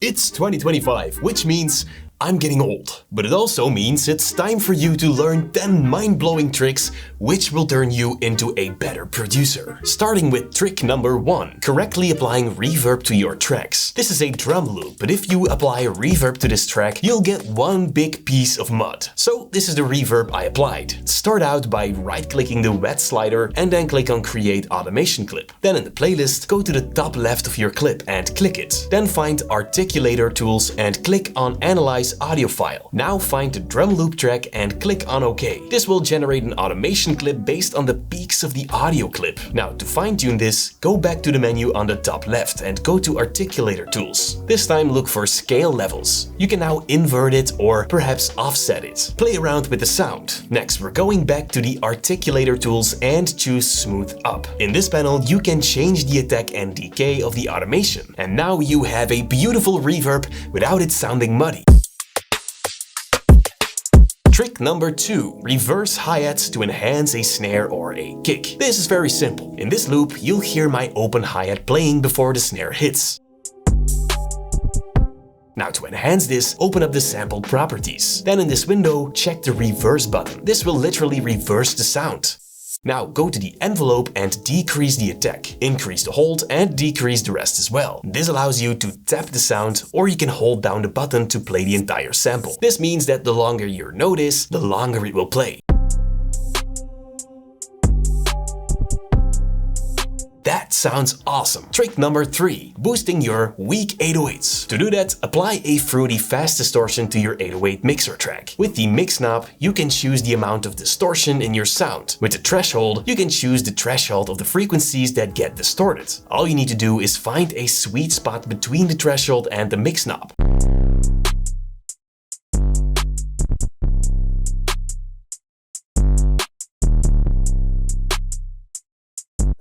It's 2025, which means I'm getting old. But it also means it's time for you to learn 10 mind-blowing tricks which will turn you into a better producer. Starting with trick number 1, correctly applying reverb to your tracks. This is a drum loop, but if you apply reverb to this track, you'll get one big piece of mud. So this is the reverb I applied. Start out by right-clicking the wet slider and then click on Create Automation Clip. Then in the playlist, go to the top left of your clip and click it. Then find Articulator Tools and click on Analyze Audio File. Now find the drum loop track and click on OK. This will generate an automation clip based on the peaks of the audio clip. Now to fine-tune this, go back to the menu on the top left and go to Articulator Tools. This time look for Scale Levels. You can now invert it or perhaps offset it. Play around with the sound. Next, we're going back to the Articulator Tools and choose Smooth Up. In this panel, you can change the attack and decay of the automation. And now you have a beautiful reverb without it sounding muddy. Trick number 2, reverse hi-hats to enhance a snare or a kick. This is very simple. In this loop, you'll hear my open hi-hat playing before the snare hits. Now to enhance this, open up the sample properties. Then in this window, check the reverse button. This will literally reverse the sound. Now go to the envelope and decrease the attack, increase the hold and decrease the rest as well. This allows you to tap the sound, or you can hold down the button to play the entire sample. This means that the longer your note is, the longer it will play. That sounds awesome. Trick number 3, boosting your weak 808s. To do that, apply a fruity fast distortion to your 808 mixer track. With the mix knob, you can choose the amount of distortion in your sound. With the threshold, you can choose the threshold of the frequencies that get distorted. All you need to do is find a sweet spot between the threshold and the mix knob.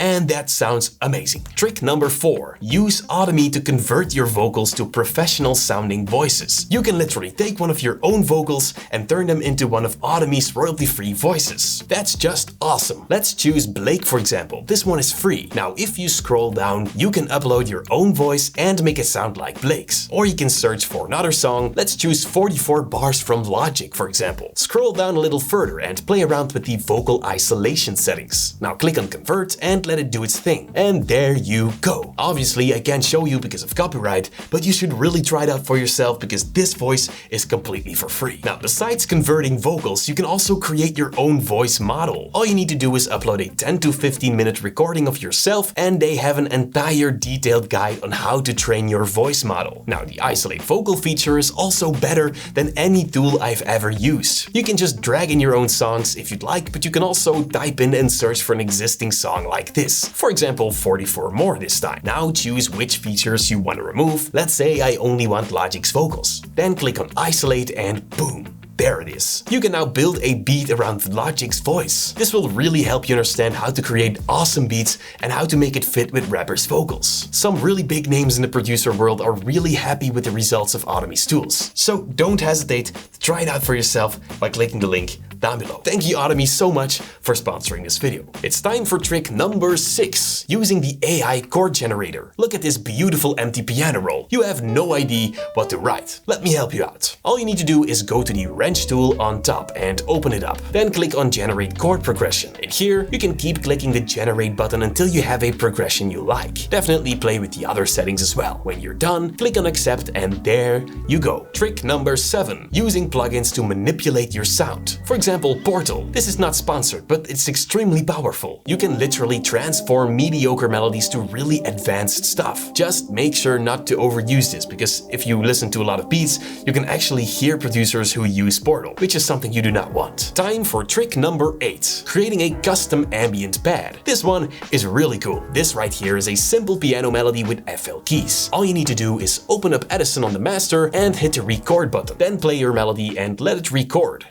And that sounds amazing. Trick number 4, use Audimee to convert your vocals to professional sounding voices. You can literally take one of your own vocals and turn them into one of Audimee's royalty-free voices. That's just awesome. Let's choose Blake for example. This one is free. Now if you scroll down, you can upload your own voice and make it sound like Blake's. Or you can search for another song. Let's choose 44 bars from Logic for example. Scroll down a little further and play around with the vocal isolation settings. Now click on Convert and let it do its thing. And there you go. Obviously, I can't show you because of copyright, but you should really try it out for yourself because this voice is completely for free. Now, besides converting vocals, you can also create your own voice model. All you need to do is upload a 10 to 15 minute recording of yourself, and they have an entire detailed guide on how to train your voice model. Now, the isolate vocal feature is also better than any tool I've ever used. You can just drag in your own songs if you'd like, but you can also type in and search for an existing song like this. For example, 44 more this time. Now choose which features you want to remove. Let's say I only want Logic's vocals. Then click on Isolate and boom. There it is. You can now build a beat around Logic's voice. This will really help you understand how to create awesome beats and how to make it fit with rappers' vocals. Some really big names in the producer world are really happy with the results of Audimee's tools. So don't hesitate to try it out for yourself by clicking the link down below. Thank you Audimee so much for sponsoring this video. It's time for trick number 6, using the AI Chord Generator. Look at this beautiful empty piano roll. You have no idea what to write. Let me help you out. All you need to do is go to the wrench tool on top and open it up. Then click on Generate Chord Progression. And here you can keep clicking the Generate button until you have a progression you like. Definitely play with the other settings as well. When you're done, click on Accept and there you go. Trick number 7, using plugins to manipulate your sound. For example, Portal. This is not sponsored, but it's extremely powerful. You can literally transform mediocre melodies to really advanced stuff. Just make sure not to overuse this, because if you listen to a lot of beats, you can actually hear producers who use Portal, which is something you do not want. Time for trick number 8, creating a custom ambient pad. This one is really cool. This right here is a simple piano melody with FL keys. All you need to do is open up Edison on the master and hit the record button. Then play your melody and let it record.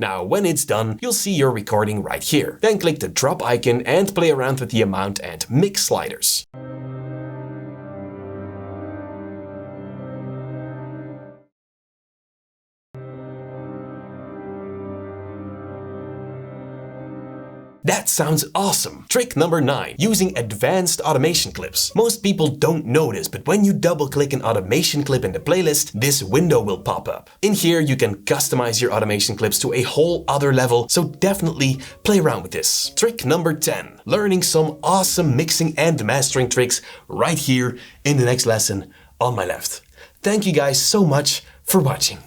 Now, when it's done, you'll see your recording right here. Then click the drop icon and play around with the amount and mix sliders. That sounds awesome. Trick number 9, using advanced automation clips. Most people don't notice, but when you double click an automation clip in the playlist, this window will pop up. In here, you can customize your automation clips to a whole other level, so definitely play around with this. Trick number 10, learning some awesome mixing and mastering tricks right here in the next lesson on my left. Thank you guys so much for watching.